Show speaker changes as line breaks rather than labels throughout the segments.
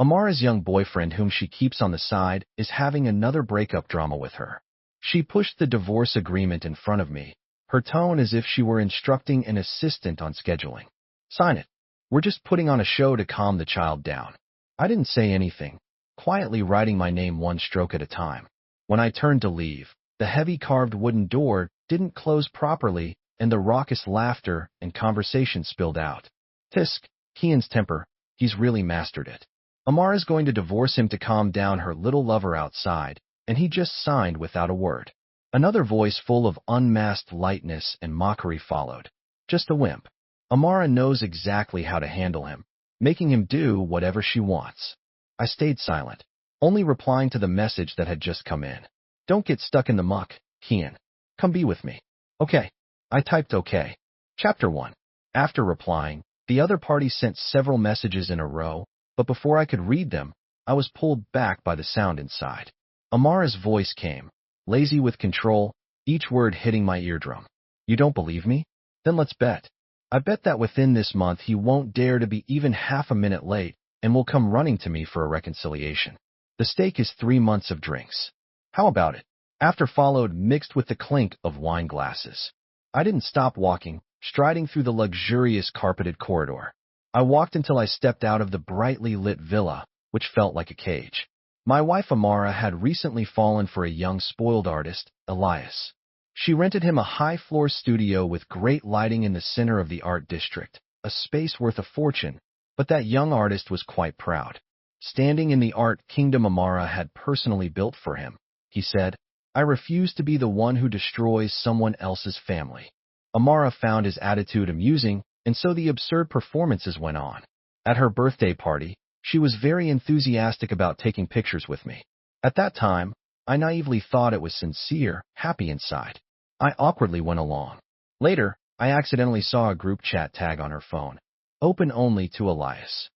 Amara's young boyfriend, whom she keeps on the side, is having another breakup drama with her. She pushed the divorce agreement in front of me, her tone as if she were instructing an assistant on scheduling. Sign it. We're just putting on a show to calm the child down. I didn't say anything, quietly writing my name one stroke at a time. When I turned to leave, the heavy carved wooden door didn't close properly, and the raucous laughter and conversation spilled out. Tisk, Kian's temper, he's really mastered it. Amara's going to divorce him to calm down her little lover outside, and he just signed without a word. Another voice full of unmasked lightness and mockery followed. Just a wimp. Amara knows exactly how to handle him, making him do whatever she wants. I stayed silent, only replying to the message that had just come in. Don't get stuck in the muck, Kian. Come be with me. Okay. I typed okay. Chapter 1. After replying, the other party sent several messages in a row, but before I could read them, I was pulled back by the sound inside. Amara's voice came, lazy with control, each word hitting my eardrum. You don't believe me? Then let's bet. I bet that within this month he won't dare to be even half a minute late and will come running to me for a reconciliation. The stake is 3 months of drinks. How about it? After followed mixed with the clink of wine glasses. I didn't stop walking, striding through the luxurious carpeted corridor. I walked until I stepped out of the brightly lit villa, which felt like a cage. My wife Amara had recently fallen for a young spoiled artist, Elias. She rented him a high-floor studio with great lighting in the center of the art district, a space worth a fortune, but that young artist was quite proud. Standing in the art kingdom Amara had personally built for him, he said, I refuse to be the one who destroys someone else's family. Amara found his attitude amusing, and so the absurd performances went on. At her birthday party, she was very enthusiastic about taking pictures with me. At that time, I naively thought it was sincere, happy inside. I awkwardly went along. Later, I accidentally saw a group chat tag on her phone, open only to Elias.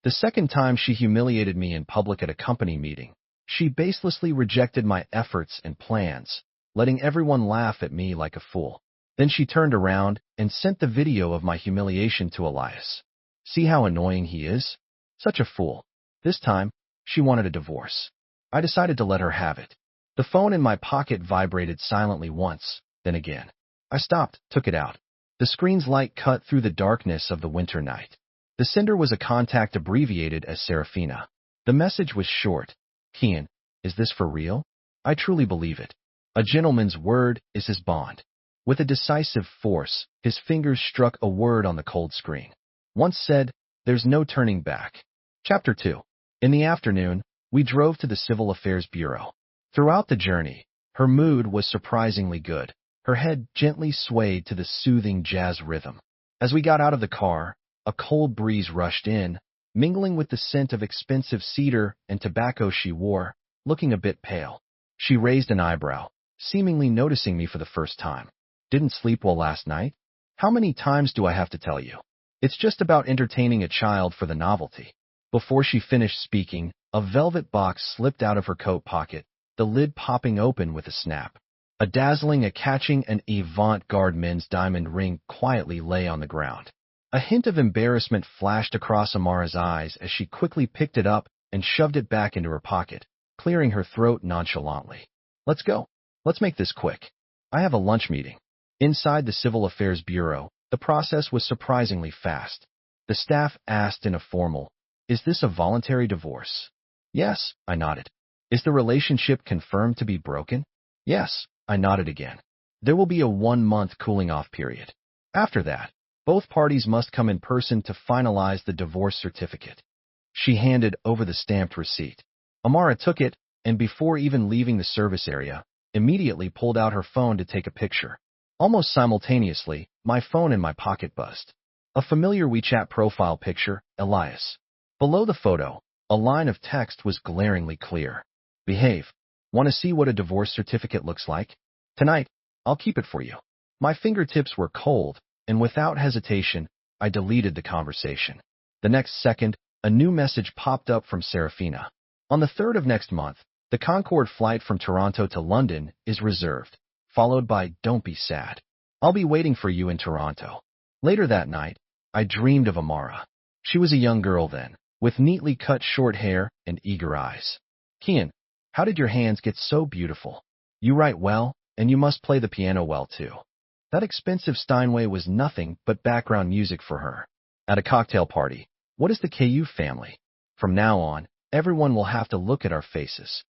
The second time she humiliated me in public at a company meeting, she baselessly rejected my efforts and plans, letting everyone laugh at me like a fool. Then she turned around and sent the video of my humiliation to Elias. See how annoying he is? Such a fool. This time, she wanted a divorce. I decided to let her have it. The phone in my pocket vibrated silently once, then again. I stopped, took it out. The screen's light cut through the darkness of the winter night. The sender was a contact abbreviated as Serafina. The message was short. Kian, is this for real? I truly believe it. A gentleman's word is his bond. With a decisive force, his fingers struck a word on the cold screen. Once said, there's no turning back. Chapter 2. In the afternoon, we drove to the Civil Affairs Bureau. Throughout the journey, her mood was surprisingly good. Her head gently swayed to the soothing jazz rhythm. As we got out of the car, a cold breeze rushed in, mingling with the scent of expensive cedar and tobacco she wore, looking a bit pale. She raised an eyebrow, seemingly noticing me for the first time. Didn't sleep well last night? How many times do I have to tell you? It's just about entertaining a child for the novelty. Before she finished speaking, a velvet box slipped out of her coat pocket, the lid popping open with a snap. A dazzling, catching, and avant-garde men's diamond ring quietly lay on the ground. A hint of embarrassment flashed across Amara's eyes as she quickly picked it up and shoved it back into her pocket, clearing her throat nonchalantly. Let's go. Let's make this quick. I have a lunch meeting. Inside the Civil Affairs Bureau, the process was surprisingly fast. The staff asked in a formal, is this a voluntary divorce? Yes, I nodded. Is the relationship confirmed to be broken? Yes, I nodded again. There will be a 1-month cooling-off period. After that, both parties must come in person to finalize the divorce certificate. She handed over the stamped receipt. Amara took it, and before even leaving the service area, immediately pulled out her phone to take a picture. Almost simultaneously, my phone in my pocket buzzed. A familiar WeChat profile picture, Elias. Below the photo, a line of text was glaringly clear. Behave. Want to see what a divorce certificate looks like? Tonight, I'll keep it for you. My fingertips were cold, and without hesitation, I deleted the conversation. The next second, a new message popped up from Serafina. On the 3rd of next month, the Concorde flight from Toronto to London is reserved, followed by Don't be sad. I'll be waiting for you in Toronto. Later that night, I dreamed of Amara. She was a young girl then, with neatly cut short hair and eager eyes. Kian, how did your hands get so beautiful? You write well, and you must play the piano well too. That expensive Steinway was nothing but background music for her. At a cocktail party, what is the KU family? From now on, everyone will have to look at our faces.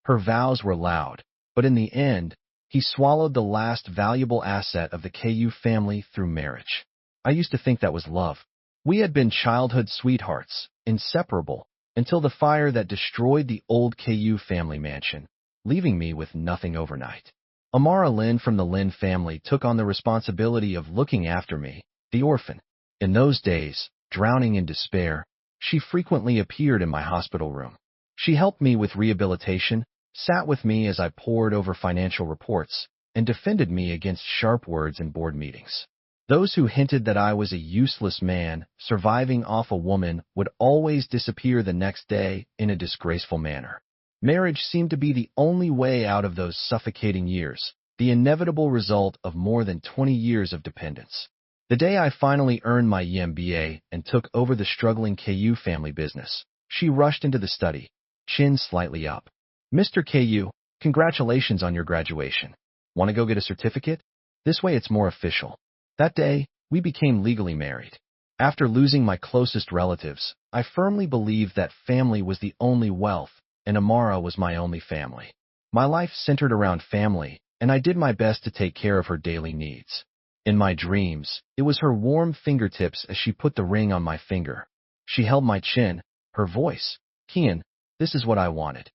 Her vows were loud, but in the end, he swallowed the last valuable asset of the KU family through marriage. I used to think that was love. We had been childhood sweethearts, inseparable, until the fire that destroyed the old KU family mansion, leaving me with nothing overnight. Amara Lin from the Lin family took on the responsibility of looking after me, the orphan. In those days, drowning in despair, she frequently appeared in my hospital room. She helped me with rehabilitation, sat with me as I pored over financial reports, and defended me against sharp words in board meetings. Those who hinted that I was a useless man, surviving off a woman, would always disappear the next day in a disgraceful manner. Marriage seemed to be the only way out of those suffocating years, the inevitable result of more than 20 years of dependence. The day I finally earned my MBA and took over the struggling KU family business, she rushed into the study, chin slightly up. Mr. KU, congratulations on your graduation. Want to go get a certificate? This way it's more official. That day, we became legally married. After losing my closest relatives, I firmly believed that family was the only wealth, and Amara was my only family. My life centered around family, and I did my best to take care of her daily needs. In my dreams, it was her warm fingertips as she put the ring on my finger. She held my chin, her voice. Kian, this is what I wanted.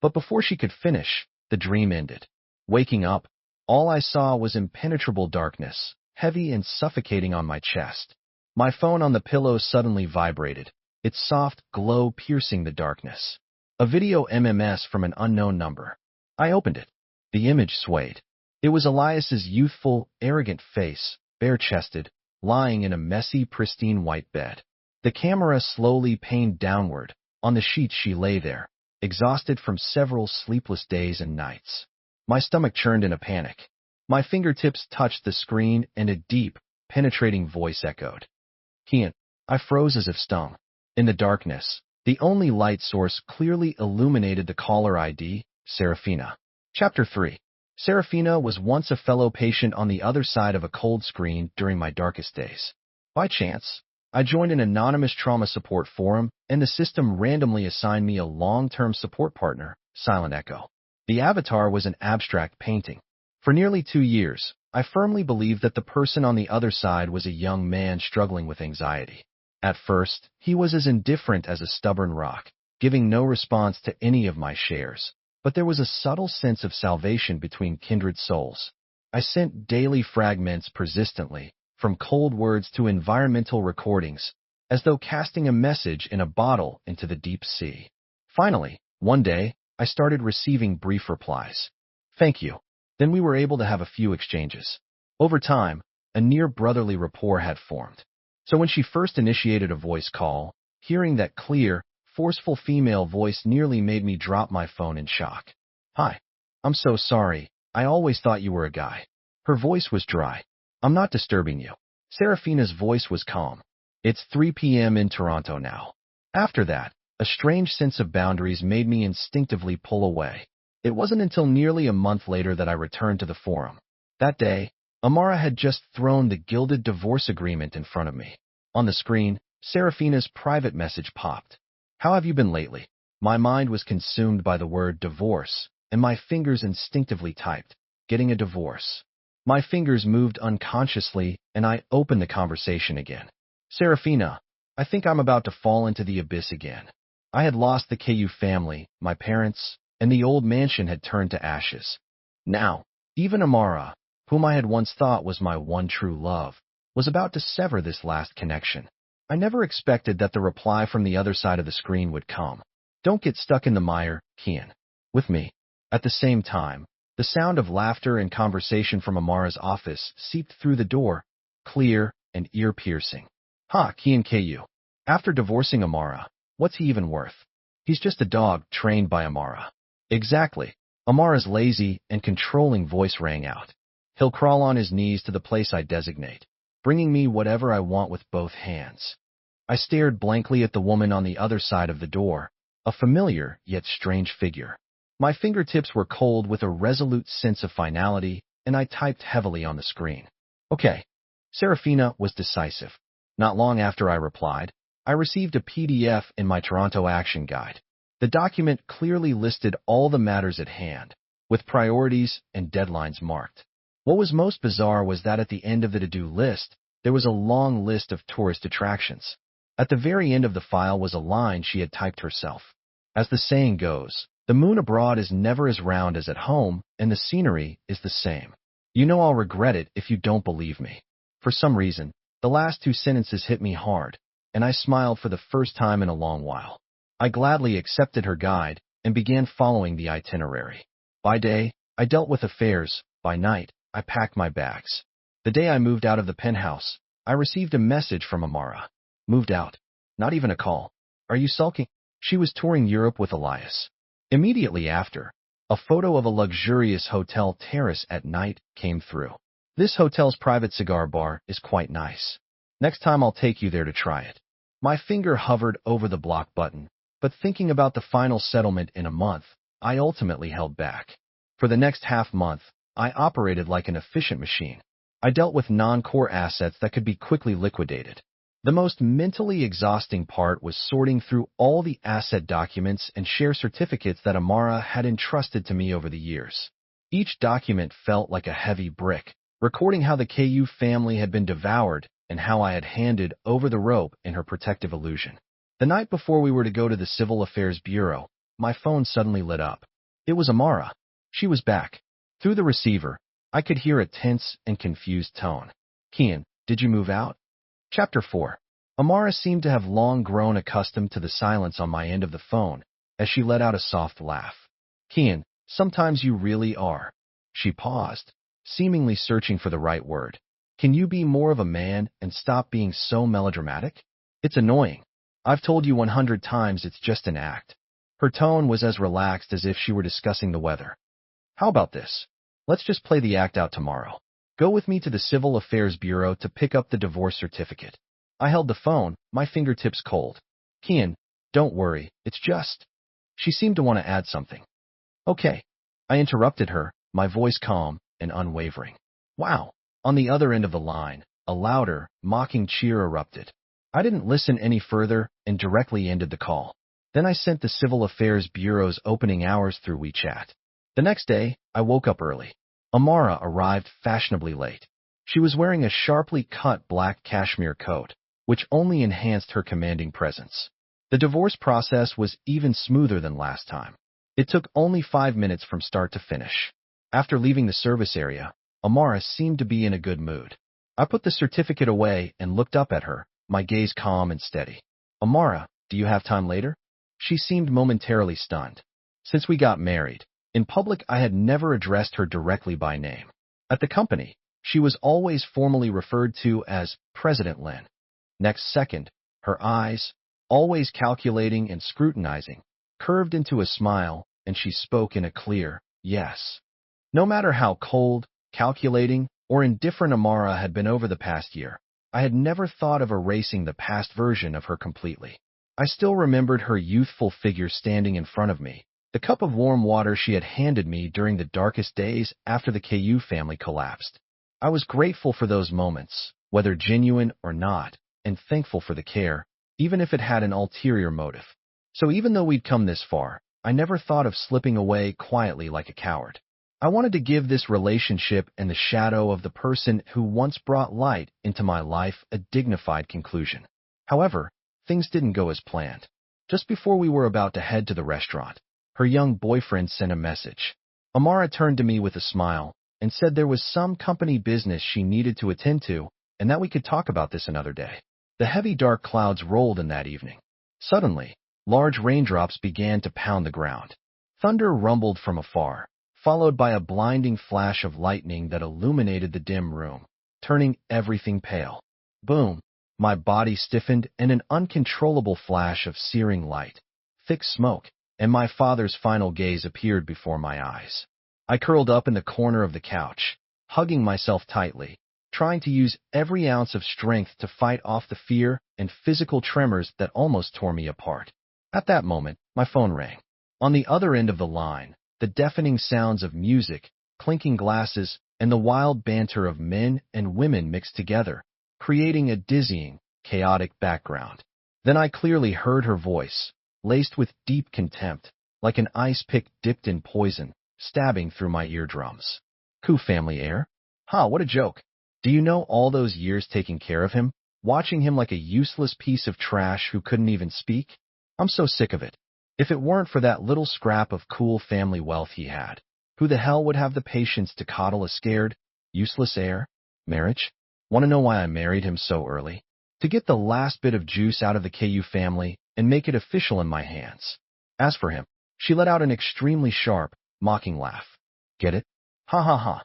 But before she could finish, the dream ended. Waking up, all I saw was impenetrable darkness, heavy and suffocating on my chest. My phone on the pillow suddenly vibrated, its soft glow piercing the darkness. A video MMS from an unknown number. I opened it. The image swayed. It was Elias's youthful, arrogant face, bare-chested, lying in a messy, pristine white bed. The camera slowly panned downward. On the sheet she lay there, exhausted from several sleepless days and nights. My stomach churned in a panic. My fingertips touched the screen and a deep, penetrating voice echoed. Kian. I froze as if stung. In the darkness, the only light source clearly illuminated the caller ID, Serafina. Chapter 3. Serafina was once a fellow patient on the other side of a cold screen during my darkest days. By chance, I joined an anonymous trauma support forum, and the system randomly assigned me a long-term support partner, Silent Echo. The avatar was an abstract painting. For nearly 2 years, I firmly believed that the person on the other side was a young man struggling with anxiety. At first, he was as indifferent as a stubborn rock, giving no response to any of my shares. But there was a subtle sense of salvation between kindred souls. I sent daily fragments persistently, from cold words to environmental recordings, as though casting a message in a bottle into the deep sea. Finally, one day, I started receiving brief replies. Thank you. Then we were able to have a few exchanges. Over time, a near brotherly rapport had formed. So when she first initiated a voice call, hearing that clear, forceful female voice nearly made me drop my phone in shock. Hi. I'm so sorry. I always thought you were a guy. Her voice was dry. I'm not disturbing you. Serafina's voice was calm. It's 3 p.m. in Toronto now. After that, a strange sense of boundaries made me instinctively pull away. It wasn't until nearly a month later that I returned to the forum. That day, Amara had just thrown the gilded divorce agreement in front of me. On the screen, Serafina's private message popped. How have you been lately? My mind was consumed by the word divorce, and my fingers instinctively typed, getting a divorce. My fingers moved unconsciously, and I opened the conversation again. Serafina, I think I'm about to fall into the abyss again. I had lost the KU family, my parents, and the old mansion had turned to ashes. Now, even Amara, whom I had once thought was my one true love, was about to sever this last connection. I never expected that the reply from the other side of the screen would come. Don't get stuck in the mire, Kian. With me. At the same time, the sound of laughter and conversation from Amara's office seeped through the door, clear and ear-piercing. Kian KU. After divorcing Amara, what's he even worth? He's just a dog trained by Amara. Exactly. Amara's lazy and controlling voice rang out. He'll crawl on his knees to the place I designate, bringing me whatever I want with both hands. I stared blankly at the woman on the other side of the door, a familiar yet strange figure. My fingertips were cold with a resolute sense of finality, and I typed heavily on the screen. Okay. Serafina was decisive. Not long after I replied, I received a PDF in my Toronto Action Guide. The document clearly listed all the matters at hand, with priorities and deadlines marked. What was most bizarre was that at the end of the to-do list, there was a long list of tourist attractions. At the very end of the file was a line she had typed herself. As the saying goes, the moon abroad is never as round as at home, and the scenery is the same. You know I'll regret it if you don't believe me. For some reason, the last two sentences hit me hard, and I smiled for the first time in a long while. I gladly accepted her guide and began following the itinerary. By day, I dealt with affairs. By night, I packed my bags. The day I moved out of the penthouse, I received a message from Amara. Moved out. Not even a call. Are you sulking? She was touring Europe with Elias. Immediately after, a photo of a luxurious hotel terrace at night came through. This hotel's private cigar bar is quite nice. Next time I'll take you there to try it. My finger hovered over the block button, but thinking about the final settlement in a month, I ultimately held back. For the next half-month, I operated like an efficient machine. I dealt with non-core assets that could be quickly liquidated. The most mentally exhausting part was sorting through all the asset documents and share certificates that Amara had entrusted to me over the years. Each document felt like a heavy brick, recording how the KU family had been devoured and how I had handed over the rope in her protective illusion. The night before we were to go to the Civil Affairs Bureau, my phone suddenly lit up. It was Amara. She was back. Through the receiver, I could hear a tense and confused tone. Kian, did you move out? Chapter 4. Amara seemed to have long grown accustomed to the silence on my end of the phone, as she let out a soft laugh. Kian, sometimes you really are. She paused, seemingly searching for the right word. Can you be more of a man and stop being so melodramatic? It's annoying. I've told you 100 times it's just an act. Her tone was as relaxed as if she were discussing the weather. How about this? Let's just play the act out tomorrow. Go with me to the Civil Affairs Bureau to pick up the divorce certificate. I held the phone, my fingertips cold. Kian, don't worry, it's just... She seemed to want to add something. Okay. I interrupted her, my voice calm and unwavering. Wow. On the other end of the line, a louder, mocking cheer erupted. I didn't listen any further and directly ended the call. Then I sent the Civil Affairs Bureau's opening hours through WeChat. The next day, I woke up early. Amara arrived fashionably late. She was wearing a sharply cut black cashmere coat, which only enhanced her commanding presence. The divorce process was even smoother than last time. It took only 5 minutes from start to finish. After leaving the service area, Amara seemed to be in a good mood. I put the certificate away and looked up at her, my gaze calm and steady. Amara, do you have time later? She seemed momentarily stunned. Since we got married, in public I had never addressed her directly by name. At the company, she was always formally referred to as President Lin. Next second, her eyes, always calculating and scrutinizing, curved into a smile, and she spoke in a clear, yes. No matter how cold, calculating, or indifferent Amara had been over the past year, I had never thought of erasing the past version of her completely. I still remembered her youthful figure standing in front of me, the cup of warm water she had handed me during the darkest days after the KU family collapsed. I was grateful for those moments, whether genuine or not, and thankful for the care, even if it had an ulterior motive. So even though we'd come this far, I never thought of slipping away quietly like a coward. I wanted to give this relationship and the shadow of the person who once brought light into my life a dignified conclusion. However, things didn't go as planned. Just before we were about to head to the restaurant, her young boyfriend sent a message. Amara turned to me with a smile and said there was some company business she needed to attend to and that we could talk about this another day. The heavy dark clouds rolled in that evening. Suddenly, large raindrops began to pound the ground. Thunder rumbled from afar, followed by a blinding flash of lightning that illuminated the dim room, turning everything pale. Boom! My body stiffened and an uncontrollable flash of searing light, thick smoke, and my father's final gaze appeared before my eyes. I curled up in the corner of the couch, hugging myself tightly, trying to use every ounce of strength to fight off the fear and physical tremors that almost tore me apart. At that moment, my phone rang. On the other end of the line, the deafening sounds of music, clinking glasses, and the wild banter of men and women mixed together, creating a dizzying, chaotic background. Then I clearly heard her voice, laced with deep contempt, like an ice pick dipped in poison, stabbing through my eardrums. Ku family heir? Ha, what a joke. Do you know all those years taking care of him, watching him like a useless piece of trash who couldn't even speak? I'm so sick of it. If it weren't for that little scrap of cool family wealth he had, who the hell would have the patience to coddle a scared, useless heir? Marriage? Want to know why I married him so early? To get the last bit of juice out of the KU family and make it official in my hands. As for him, she let out an extremely sharp, mocking laugh. Get it? Ha ha ha.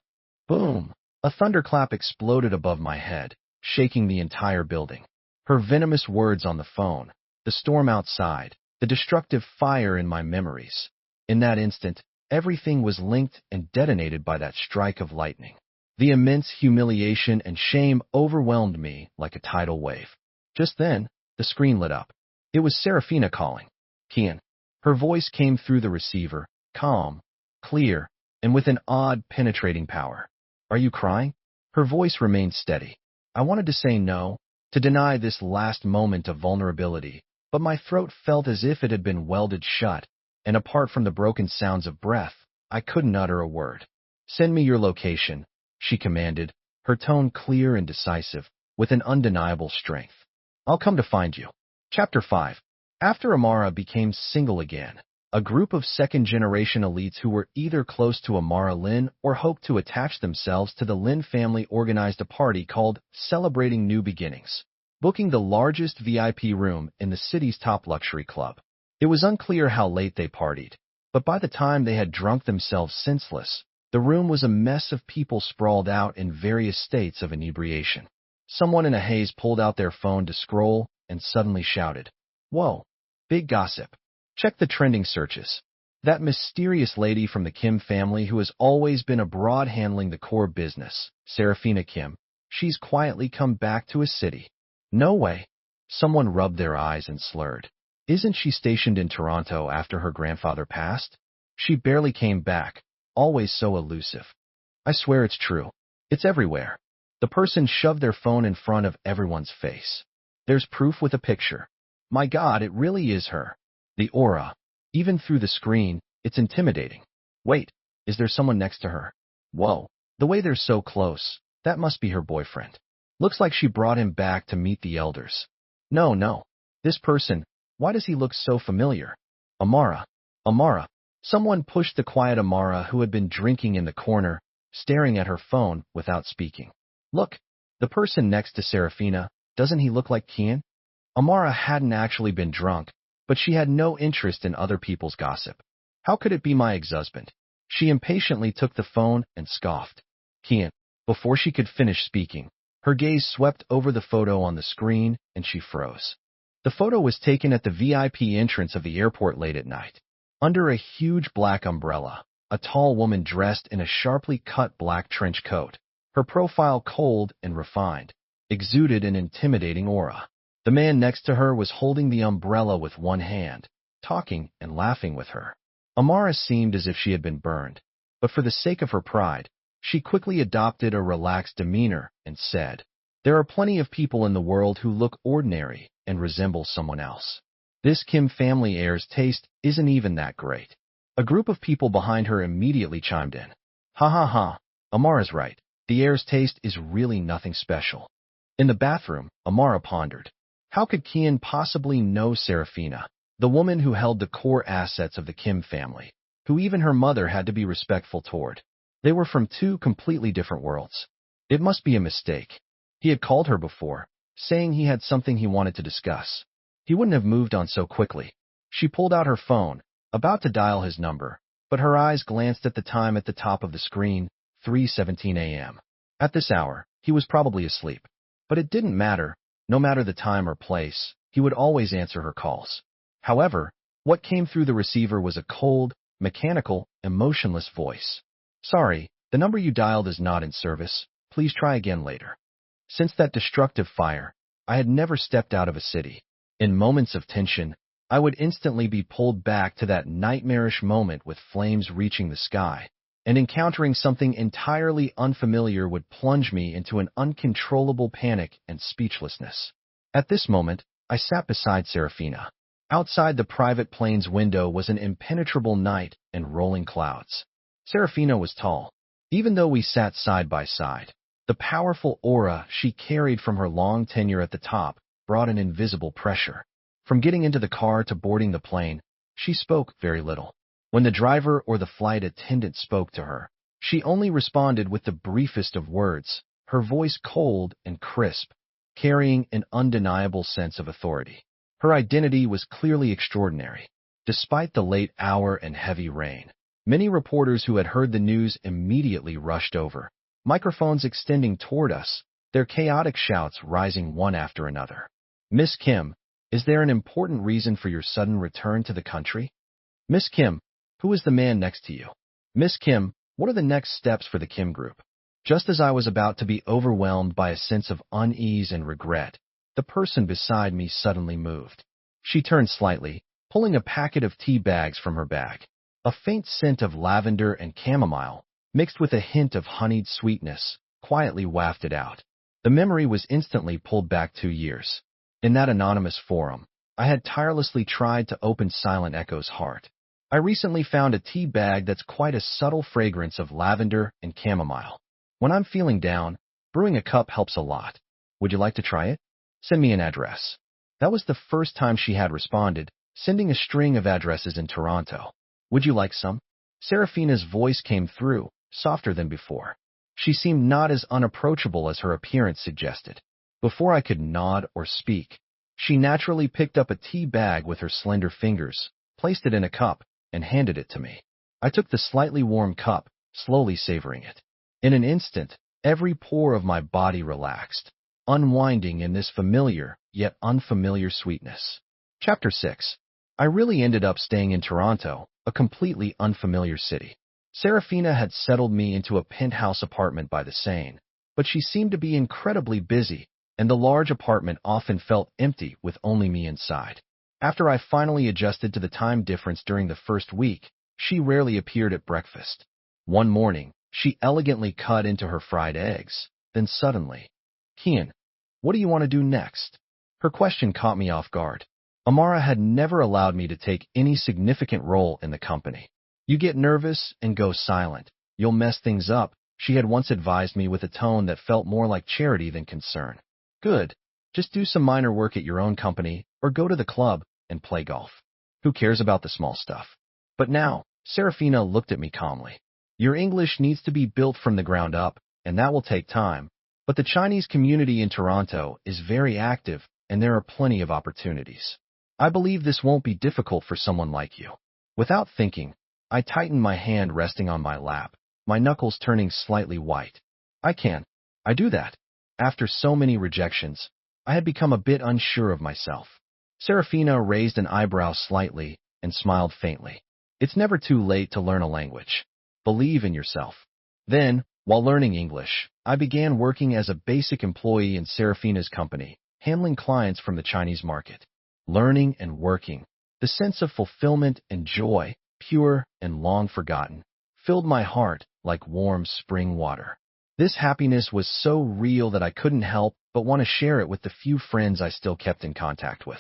Boom. A thunderclap exploded above my head, shaking the entire building. Her venomous words on the phone, the storm outside, the destructive fire in my memories. In that instant, everything was linked and detonated by that strike of lightning. The immense humiliation and shame overwhelmed me like a tidal wave. Just then, the screen lit up. It was Serafina calling. Kian. Her voice came through the receiver, calm, clear, and with an odd, penetrating power. Are you crying? Her voice remained steady. I wanted to say no, to deny this last moment of vulnerability, but my throat felt as if it had been welded shut, and apart from the broken sounds of breath, I couldn't utter a word. Send me your location, she commanded, her tone clear and decisive, with an undeniable strength. I'll come to find you. Chapter 5. After Amara became single again, a group of second-generation elites who were either close to Amara Lin or hoped to attach themselves to the Lin family organized a party called Celebrating New Beginnings, booking the largest VIP room in the city's top luxury club. It was unclear how late they partied, but by the time they had drunk themselves senseless, the room was a mess of people sprawled out in various states of inebriation. Someone in a haze pulled out their phone to scroll and suddenly shouted, "Whoa, big gossip. Check the trending searches. That mysterious lady from the Kim family who has always been abroad handling the core business, Serafina Kim, she's quietly come back to a city." No way. Someone rubbed their eyes and slurred. Isn't she stationed in Toronto after her grandfather passed? She barely came back, always so elusive. I swear it's true. It's everywhere. The person shoved their phone in front of everyone's face. There's proof with a picture. My God, it really is her. The aura. Even through the screen, it's intimidating. Wait, is there someone next to her? Whoa, the way they're so close, that must be her boyfriend. Looks like she brought him back to meet the elders. No. This person, why does he look so familiar? Amara. Amara. Someone pushed the quiet Amara who had been drinking in the corner, staring at her phone without speaking. Look, the person next to Serafina, doesn't he look like Kian? Amara hadn't actually been drunk, but she had no interest in other people's gossip. How could it be my ex-husband? She impatiently took the phone and scoffed. Kian. Before she could finish speaking, her gaze swept over the photo on the screen, and she froze. The photo was taken at the VIP entrance of the airport late at night. Under a huge black umbrella, a tall woman dressed in a sharply cut black trench coat, her profile cold and refined, exuded an intimidating aura. The man next to her was holding the umbrella with one hand, talking and laughing with her. Amara seemed as if she had been burned, but for the sake of her pride, she quickly adopted a relaxed demeanor and said, "There are plenty of people in the world who look ordinary and resemble someone else. This Kim family heir's taste isn't even that great." A group of people behind her immediately chimed in. Ha ha ha, Amara's right. The heir's taste is really nothing special. In the bathroom, Amara pondered. How could Kian possibly know Serafina, the woman who held the core assets of the Kim family, who even her mother had to be respectful toward? They were from two completely different worlds. It must be a mistake. He had called her before, saying he had something he wanted to discuss. He wouldn't have moved on so quickly. She pulled out her phone, about to dial his number, but her eyes glanced at the time at the top of the screen, 3:17 a.m. At this hour, he was probably asleep. But it didn't matter. No matter the time or place, he would always answer her calls. However, what came through the receiver was a cold, mechanical, emotionless voice. "Sorry, the number you dialed is not in service. Please try again later. Since that destructive fire, I had never stepped out of a city. In moments of tension, I would instantly be pulled back to that nightmarish moment with flames reaching the sky, and encountering something entirely unfamiliar would plunge me into an uncontrollable panic and speechlessness. At this moment, I sat beside Serafina. Outside the private plane's window was an impenetrable night and rolling clouds. Serafina was tall. Even though we sat side by side, the powerful aura she carried from her long tenure at the top brought an invisible pressure. From getting into the car to boarding the plane, she spoke very little. When the driver or the flight attendant spoke to her, she only responded with the briefest of words, her voice cold and crisp, carrying an undeniable sense of authority. Her identity was clearly extraordinary. Despite the late hour and heavy rain, many reporters who had heard the news immediately rushed over, microphones extending toward us, their chaotic shouts rising one after another. Miss Kim, is there an important reason for your sudden return to the country? Miss Kim, who is the man next to you? Miss Kim, what are the next steps for the Kim Group? Just as I was about to be overwhelmed by a sense of unease and regret, the person beside me suddenly moved. She turned slightly, pulling a packet of tea bags from her bag. A faint scent of lavender and chamomile, mixed with a hint of honeyed sweetness, quietly wafted out. The memory was instantly pulled back 2 years. In that anonymous forum, I had tirelessly tried to open Silent Echo's heart. I recently found a tea bag that's quite a subtle fragrance of lavender and chamomile. When I'm feeling down, brewing a cup helps a lot. Would you like to try it? Send me an address. That was the first time she had responded, sending a string of addresses in Toronto. Would you like some? Serafina's voice came through, softer than before. She seemed not as unapproachable as her appearance suggested. Before I could nod or speak, she naturally picked up a tea bag with her slender fingers, placed it in a cup, and handed it to me. I took the slightly warm cup, slowly savoring it. In an instant, every pore of my body relaxed, unwinding in this familiar, yet unfamiliar sweetness. Chapter 6. I really ended up staying in Toronto, a completely unfamiliar city. Serafina had settled me into a penthouse apartment by the Seine, but she seemed to be incredibly busy, and the large apartment often felt empty with only me inside. After I finally adjusted to the time difference during the first week, she rarely appeared at breakfast. One morning, she elegantly cut into her fried eggs. Then suddenly, Kian, what do you want to do next? Her question caught me off guard. Amara had never allowed me to take any significant role in the company. You get nervous and go silent. You'll mess things up, she had once advised me with a tone that felt more like charity than concern. Good. Just do some minor work at your own company, or go to the club and play golf. Who cares about the small stuff? But now, Serafina looked at me calmly. Your English needs to be built from the ground up, and that will take time. But the Chinese community in Toronto is very active, and there are plenty of opportunities. I believe this won't be difficult for someone like you. Without thinking, I tightened my hand resting on my lap, my knuckles turning slightly white. I do that. After so many rejections, I had become a bit unsure of myself. Serafina raised an eyebrow slightly and smiled faintly. It's never too late to learn a language. Believe in yourself. Then, while learning English, I began working as a basic employee in Serafina's company, handling clients from the Chinese market. Learning and working, the sense of fulfillment and joy, pure and long forgotten, filled my heart like warm spring water. This happiness was so real that I couldn't help but want to share it with the few friends I still kept in contact with.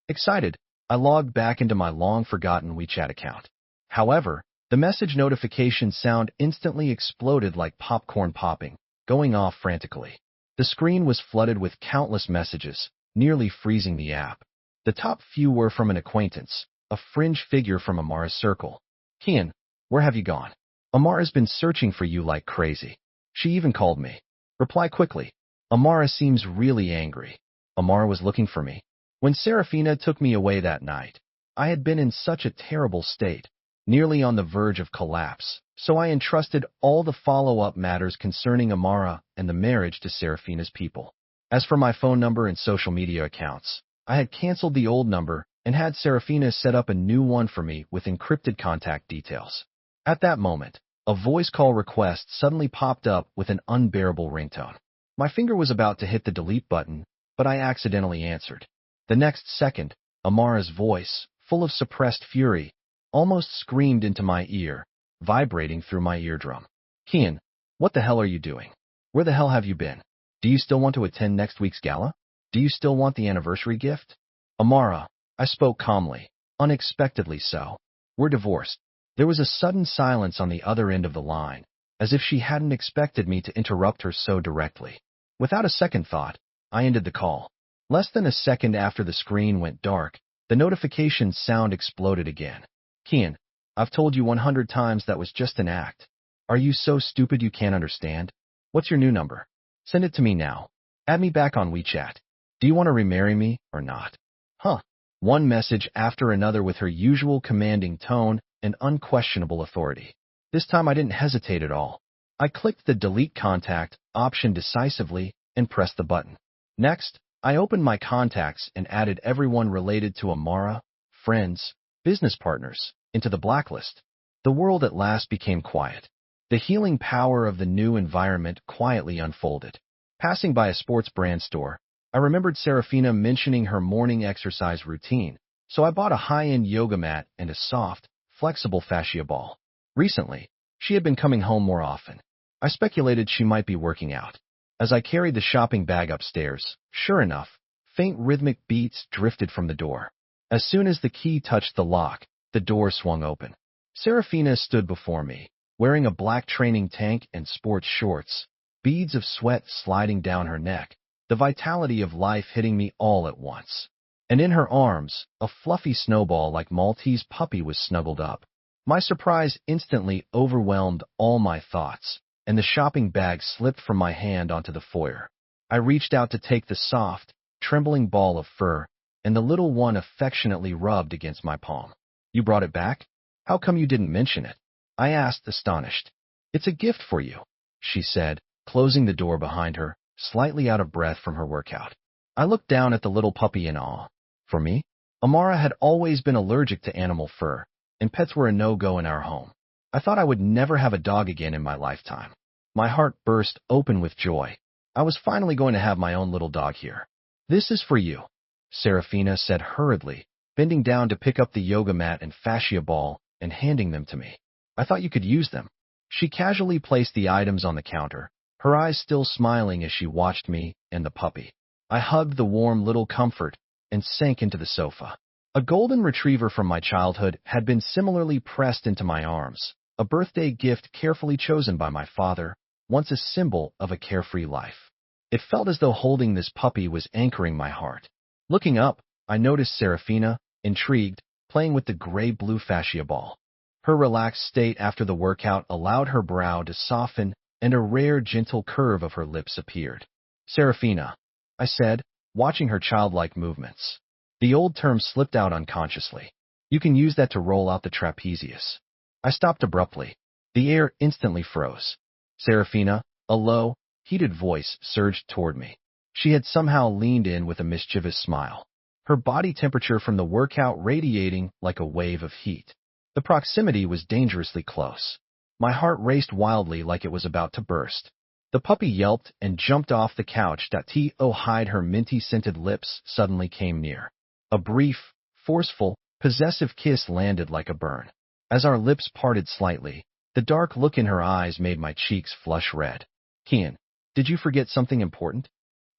Excited, I logged back into my long-forgotten WeChat account. However, the message notification sound instantly exploded like popcorn popping, going off frantically. The screen was flooded with countless messages, nearly freezing the app. The top few were from an acquaintance, a fringe figure from Amara's circle. Kian, where have you gone? Amara's been searching for you like crazy. She even called me. Reply quickly. Amara seems really angry. Amara was looking for me. When Serafina took me away that night, I had been in such a terrible state, nearly on the verge of collapse, so I entrusted all the follow-up matters concerning Amara and the marriage to Serafina's people. As for my phone number and social media accounts, I had canceled the old number and had Serafina set up a new one for me with encrypted contact details. At that moment, A voice call request suddenly popped up with an unbearable ringtone. My finger was about to hit the delete button, but I accidentally answered. The next second, Amara's voice, full of suppressed fury, almost screamed into my ear, vibrating through my eardrum. Kian, what the hell are you doing? Where the hell have you been? Do you still want to attend next week's gala? Do you still want the anniversary gift? Amara, I spoke calmly, unexpectedly so. We're divorced. There was a sudden silence on the other end of the line, as if she hadn't expected me to interrupt her so directly. Without a second thought, I ended the call. Less than a second after the screen went dark, the notification sound exploded again. Kian, I've told you 100 times that was just an act. Are you so stupid you can't understand? What's your new number? Send it to me now. Add me back on WeChat. Do you want to remarry me or not? Huh. One message after another with her usual commanding tone and unquestionable authority. This time I didn't hesitate at all. I clicked the delete contact option decisively and pressed the button. Next, I opened my contacts and added everyone related to Amara, friends, business partners, into the blacklist. The world at last became quiet. The healing power of the new environment quietly unfolded. Passing by a sports brand store, I remembered Serafina mentioning her morning exercise routine, so I bought a high-end yoga mat and a soft, flexible fascia ball. Recently, she had been coming home more often. I speculated she might be working out. As I carried the shopping bag upstairs, sure enough, faint rhythmic beats drifted from the door. As soon as the key touched the lock, the door swung open. Serafina stood before me, wearing a black training tank and sports shorts, beads of sweat sliding down her neck, the vitality of life hitting me all at once. And in her arms, a fluffy snowball like Maltese puppy was snuggled up. My surprise instantly overwhelmed all my thoughts, and the shopping bag slipped from my hand onto the foyer. I reached out to take the soft, trembling ball of fur, and the little one affectionately rubbed against my palm. You brought it back? How come you didn't mention it? I asked, astonished. It's a gift for you, she said, closing the door behind her, slightly out of breath from her workout. I looked down at the little puppy in awe. For me? Amara had always been allergic to animal fur, and pets were a no-go in our home. I thought I would never have a dog again in my lifetime. My heart burst open with joy. I was finally going to have my own little dog here. This is for you, Serafina said hurriedly, bending down to pick up the yoga mat and fascia ball and handing them to me. I thought you could use them. She casually placed the items on the counter, her eyes still smiling as she watched me and the puppy. I hugged the warm little comfort and sank into the sofa. A golden retriever from my childhood had been similarly pressed into my arms, a birthday gift carefully chosen by my father, once a symbol of a carefree life. It felt as though holding this puppy was anchoring my heart. Looking up, I noticed Serafina, intrigued, playing with the gray-blue fascia ball. Her relaxed state after the workout allowed her brow to soften, and a rare, gentle curve of her lips appeared. Serafina, I said, watching her childlike movements. The old term slipped out unconsciously. You can use that to roll out the trapezius. I stopped abruptly. The air instantly froze. Serafina, a low, heated voice surged toward me. She had somehow leaned in with a mischievous smile, her body temperature from the workout radiating like a wave of heat. The proximity was dangerously close. My heart raced wildly like it was about to burst. The puppy yelped and jumped off the couch to hide her minty-scented lips suddenly came near. A brief, forceful, possessive kiss landed like a burn. As our lips parted slightly, the dark look in her eyes made my cheeks flush red. Kian, did you forget something important?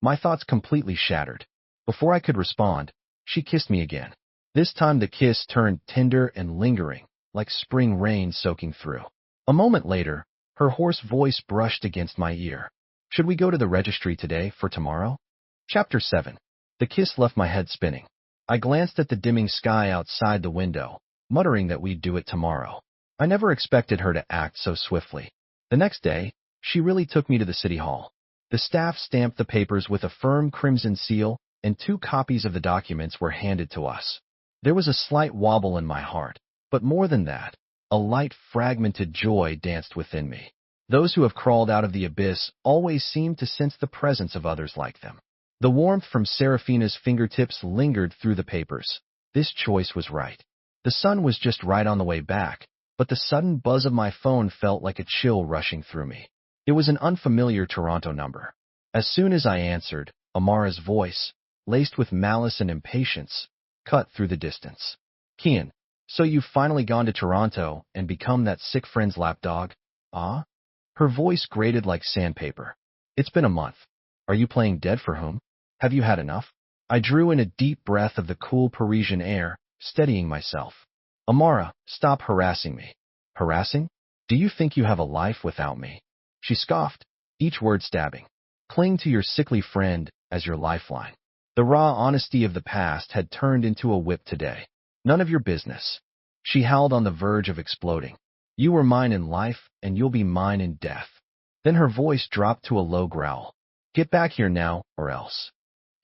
My thoughts completely shattered. Before I could respond, she kissed me again. This time the kiss turned tender and lingering, like spring rain soaking through. A moment later, her hoarse voice brushed against my ear. Should we go to the registry today for tomorrow? Chapter 7. The kiss left my head spinning. I glanced at the dimming sky outside the window, muttering that we'd do it tomorrow. I never expected her to act so swiftly. The next day, she really took me to the city hall. The staff stamped the papers with a firm crimson seal, and 2 copies of the documents were handed to us. There was a slight wobble in my heart, but more than that, a light fragmented joy danced within me. Those who have crawled out of the abyss always seem to sense the presence of others like them. The warmth from Serafina's fingertips lingered through the papers. This choice was right. The sun was just right on the way back, but the sudden buzz of my phone felt like a chill rushing through me. It was an unfamiliar Toronto number. As soon as I answered, Amara's voice, laced with malice and impatience, cut through the distance. Kian, so you've finally gone to Toronto and become that sick friend's lapdog? Ah? Her voice grated like sandpaper. It's been a month. Are you playing dead for whom? Have you had enough? I drew in a deep breath of the cool Parisian air, steadying myself. Amara, stop harassing me. Harassing? Do you think you have a life without me? She scoffed, each word stabbing. Cling to your sickly friend as your lifeline. The raw honesty of the past had turned into a whip today. None of your business. She howled on the verge of exploding. You were mine in life, and you'll be mine in death. Then her voice dropped to a low growl. Get back here now, or else.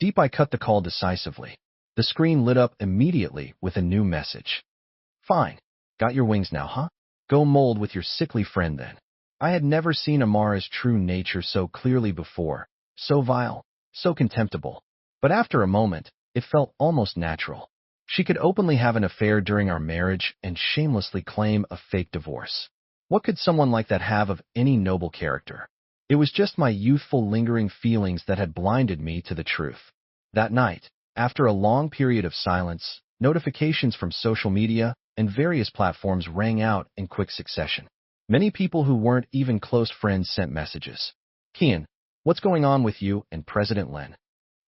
Deep I cut the call decisively. The screen lit up immediately with a new message. Fine. Got your wings now, huh? Go mold with your sickly friend then. I had never seen Amara's true nature so clearly before, so vile, so contemptible. But after a moment, it felt almost natural. She could openly have an affair during our marriage and shamelessly claim a fake divorce. What could someone like that have of any noble character? It was just my youthful lingering feelings that had blinded me to the truth. That night, after a long period of silence, notifications from social media and various platforms rang out in quick succession. Many people who weren't even close friends sent messages. Kian, what's going on with you and President Len?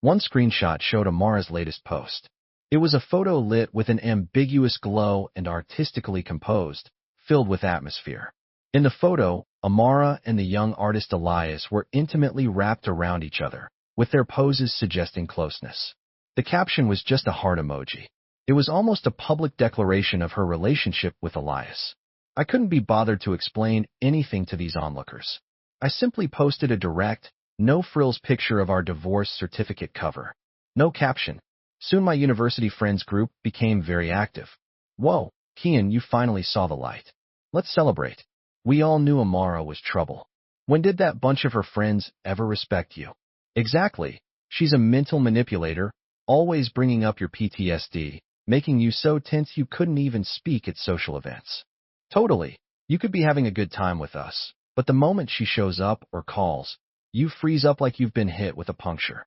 One screenshot showed Amara's latest post. It was a photo lit with an ambiguous glow and artistically composed, filled with atmosphere. In the photo, Amara and the young artist Elias were intimately wrapped around each other, with their poses suggesting closeness. The caption was just a heart emoji. It was almost a public declaration of her relationship with Elias. I couldn't be bothered to explain anything to these onlookers. I simply posted a direct, no-frills picture of our divorce certificate cover. No caption. Soon my university friends group became very active. Whoa, Kian, you finally saw the light. Let's celebrate. We all knew Amara was trouble. When did that bunch of her friends ever respect you? Exactly. She's a mental manipulator, always bringing up your PTSD, making you so tense you couldn't even speak at social events. Totally. You could be having a good time with us, but the moment she shows up or calls, you freeze up like you've been hit with a puncture.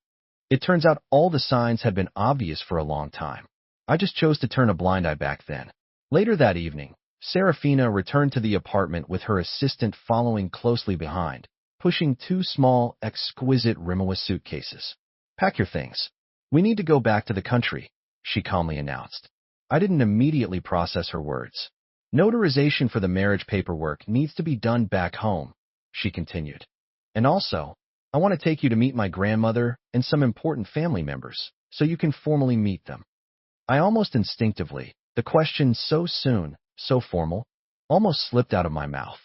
It turns out all the signs had been obvious for a long time. I just chose to turn a blind eye back then. Later that evening, Serafina returned to the apartment with her assistant following closely behind, pushing two small, exquisite Rimowa suitcases. Pack your things. We need to go back to the country, she calmly announced. I didn't immediately process her words. Notarization for the marriage paperwork needs to be done back home, she continued. And also, I want to take you to meet my grandmother and some important family members, so you can formally meet them. I almost instinctively, the question so soon, so formal, almost slipped out of my mouth.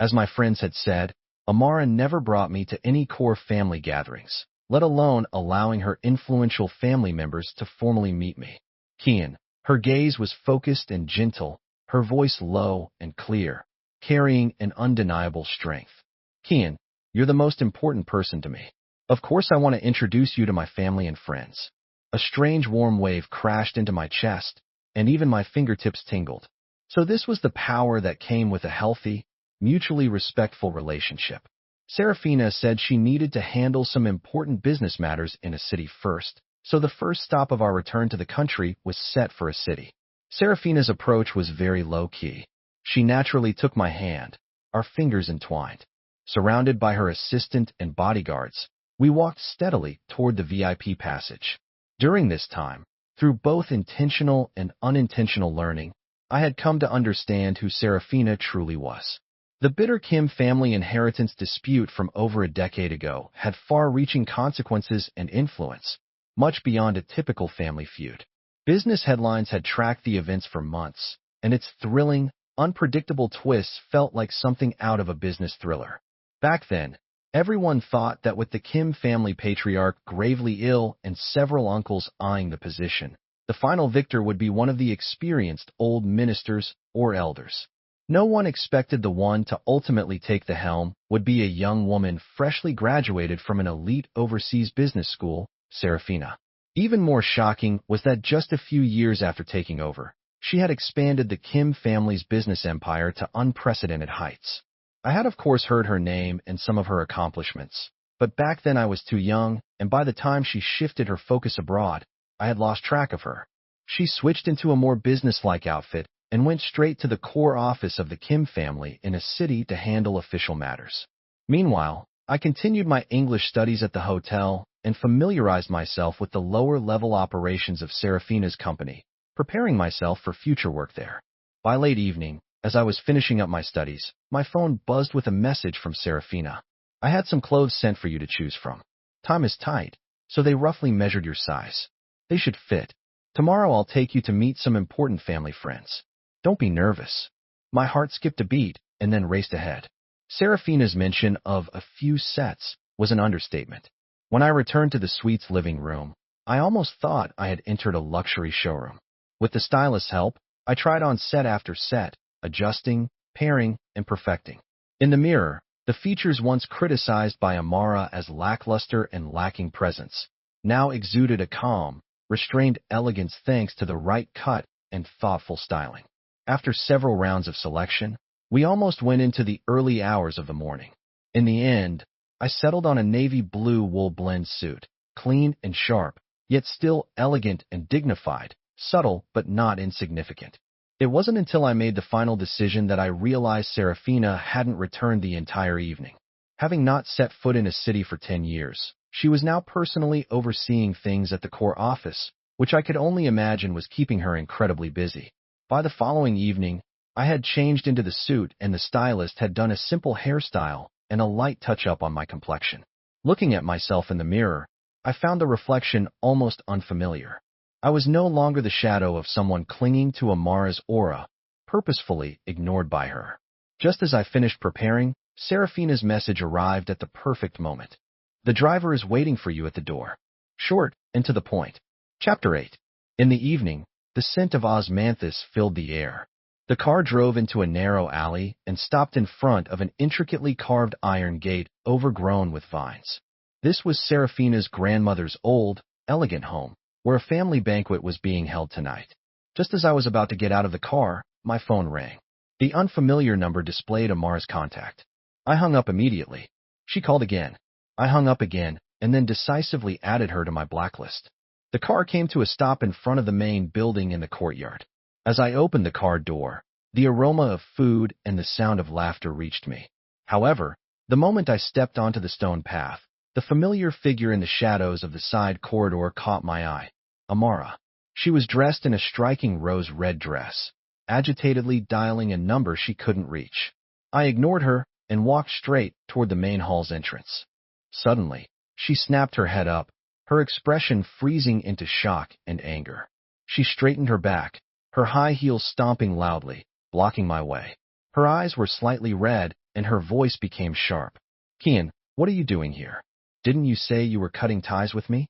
As my friends had said, Amara never brought me to any core family gatherings, let alone allowing her influential family members to formally meet me. Kian, her gaze was focused and gentle, her voice low and clear, carrying an undeniable strength. Kian, you're the most important person to me. Of course I want to introduce you to my family and friends. A strange warm wave crashed into my chest, and even my fingertips tingled. So this was the power that came with a healthy, mutually respectful relationship. Serafina said she needed to handle some important business matters in a city first, so the first stop of our return to the country was set for a city. Serafina's approach was very low-key. She naturally took my hand, our fingers entwined. Surrounded by her assistant and bodyguards, we walked steadily toward the VIP passage. During this time, through both intentional and unintentional learning, I had come to understand who Serafina truly was. The bitter Kim family inheritance dispute from over a decade ago had far-reaching consequences and influence, much beyond a typical family feud. Business headlines had tracked the events for months, and its thrilling, unpredictable twists felt like something out of a business thriller. Back then, everyone thought that with the Kim family patriarch gravely ill and several uncles eyeing the position, the final victor would be one of the experienced old ministers or elders. No one expected the one to ultimately take the helm would be a young woman freshly graduated from an elite overseas business school, Serafina. Even more shocking was that just a few years after taking over, She had expanded the Kim family's business empire to unprecedented heights. I had of course heard her name and some of her accomplishments, but back then I was too young, and by the time she shifted her focus abroad, I had lost track of her. She switched into a more businesslike outfit and went straight to the core office of the Kim family in a city to handle official matters. Meanwhile, I continued my English studies at the hotel and familiarized myself with the lower-level operations of Serafina's company, preparing myself for future work there. By late evening, as I was finishing up my studies, my phone buzzed with a message from Serafina. I had some clothes sent for you to choose from. Time is tight, so they roughly measured your size. They should fit. Tomorrow I'll take you to meet some important family friends. Don't be nervous. My heart skipped a beat and then raced ahead. Serafina's mention of a few sets was an understatement. When I returned to the suite's living room, I almost thought I had entered a luxury showroom. With the stylist's help, I tried on set after set, adjusting, pairing, and perfecting. In the mirror, the features once criticized by Amara as lackluster and lacking presence now exuded a calm, restrained elegance thanks to the right cut and thoughtful styling. After several rounds of selection, we almost went into the early hours of the morning. In the end, I settled on a navy blue wool blend suit, clean and sharp, yet still elegant and dignified, subtle but not insignificant. It wasn't until I made the final decision that I realized Serafina hadn't returned the entire evening. Having not set foot in a city for 10 years, she was now personally overseeing things at the core office, which I could only imagine was keeping her incredibly busy. By the following evening, I had changed into the suit and the stylist had done a simple hairstyle and a light touch-up on my complexion. Looking at myself in the mirror, I found the reflection almost unfamiliar. I was no longer the shadow of someone clinging to Amara's aura, purposefully ignored by her. Just as I finished preparing, Serafina's message arrived at the perfect moment. The driver is waiting for you at the door. Short and to the point. Chapter 8. In the evening, the scent of osmanthus filled the air. The car drove into a narrow alley and stopped in front of an intricately carved iron gate overgrown with vines. This was Serafina's grandmother's old, elegant home, where a family banquet was being held tonight. Just as I was about to get out of the car, my phone rang. The unfamiliar number displayed Amara's contact. I hung up immediately. She called again. I hung up again, and then decisively added her to my blacklist. The car came to a stop in front of the main building in the courtyard. As I opened the car door, the aroma of food and the sound of laughter reached me. However, the moment I stepped onto the stone path, the familiar figure in the shadows of the side corridor caught my eye. Amara. She was dressed in a striking rose-red dress, agitatedly dialing a number she couldn't reach. I ignored her and walked straight toward the main hall's entrance. Suddenly, she snapped her head up, her expression freezing into shock and anger. She straightened her back, her high heels stomping loudly, blocking my way. Her eyes were slightly red, and her voice became sharp. Kian, what are you doing here? Didn't you say you were cutting ties with me?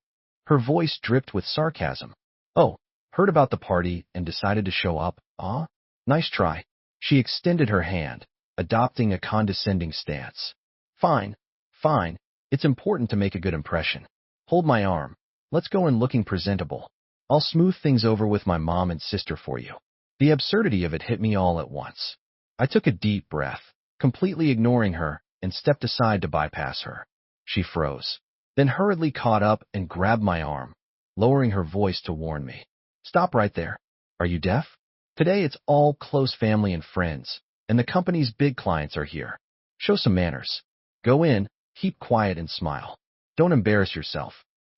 Her voice dripped with sarcasm. Oh, heard about the party and decided to show up, ah? Nice try. She extended her hand, adopting a condescending stance. Fine, fine. It's important to make a good impression. Hold my arm. Let's go in looking presentable. I'll smooth things over with my mom and sister for you. The absurdity of it hit me all at once. I took a deep breath, completely ignoring her, and stepped aside to bypass her. She froze, then hurriedly caught up and grabbed my arm, lowering her voice to warn me. Stop right there. Are you deaf? Today it's all close family and friends, and the company's big clients are here. Show some manners. Go in, keep quiet and smile. Don't embarrass yourself.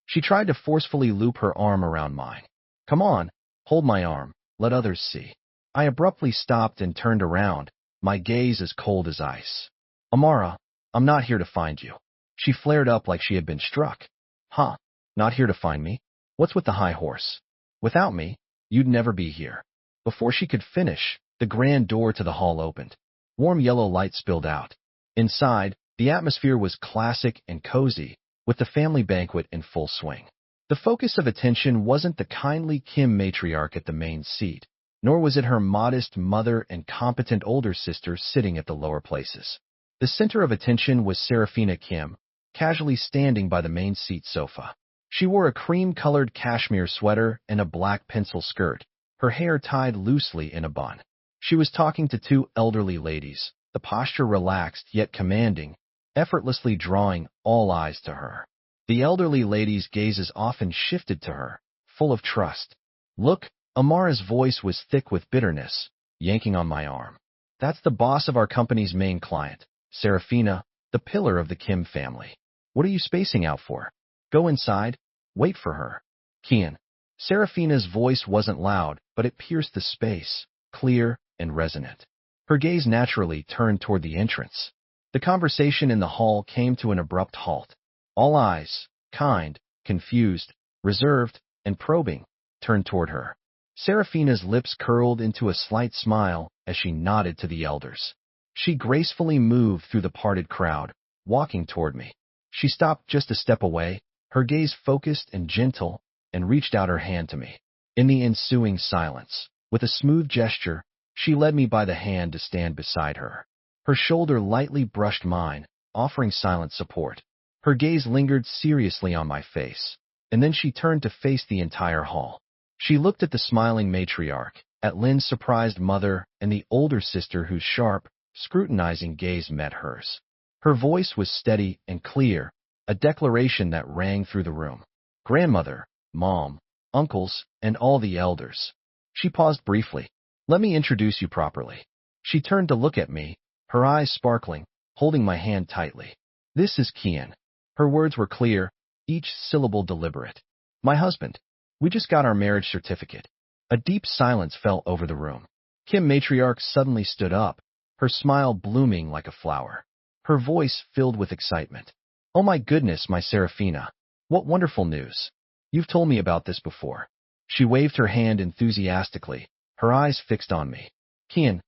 She tried to forcefully loop her arm around mine. Come on, hold my arm, let others see. I abruptly stopped and turned around, my gaze as cold as ice. Amara, I'm not here to find you. She flared up like she had been struck. Huh, not here to find me? What's with the high horse? Without me, you'd never be here. Before she could finish, the grand door to the hall opened. Warm yellow light spilled out. Inside, the atmosphere was classic and cozy, with the family banquet in full swing. The focus of attention wasn't the kindly Kim matriarch at the main seat, nor was it her modest mother and competent older sister sitting at the lower places. The center of attention was Serafina Kim, casually standing by the main seat sofa. She wore a cream-colored cashmere sweater and a black pencil skirt, her hair tied loosely in a bun. She was talking to two elderly ladies, the posture relaxed yet commanding, effortlessly drawing all eyes to her. The elderly lady's gazes often shifted to her, full of trust. "Look," Amara's voice was thick with bitterness, yanking on my arm. "That's the boss of our company's main client, Serafina, the pillar of the Kim family. What are you spacing out for? Go inside. Wait for her." "Kian." Serafina's voice wasn't loud, but it pierced the space, clear and resonant. Her gaze naturally turned toward the entrance. The conversation in the hall came to an abrupt halt. All eyes, kind, confused, reserved, and probing, turned toward her. Serafina's lips curled into a slight smile as she nodded to the elders. She gracefully moved through the parted crowd, walking toward me. She stopped just a step away, her gaze focused and gentle, and reached out her hand to me. In the ensuing silence, with a smooth gesture, she led me by the hand to stand beside her. Her shoulder lightly brushed mine, offering silent support. Her gaze lingered seriously on my face, and then she turned to face the entire hall. She looked at the smiling matriarch, at Lynn's surprised mother, and the older sister whose sharp, scrutinizing gaze met hers. Her voice was steady and clear, a declaration that rang through the room. "Grandmother, mom, uncles, and all the elders." She paused briefly. "Let me introduce you properly." She turned to look at me, her eyes sparkling, holding my hand tightly. "This is Kian." Her words were clear, each syllable deliberate. "My husband. We just got our marriage certificate." A deep silence fell over the room. Kim matriarch suddenly stood up, her smile blooming like a flower. Her voice filled with excitement. "Oh my goodness, my Serafina. What wonderful news. You've told me about this before." She waved her hand enthusiastically, her eyes fixed on me. "Kian,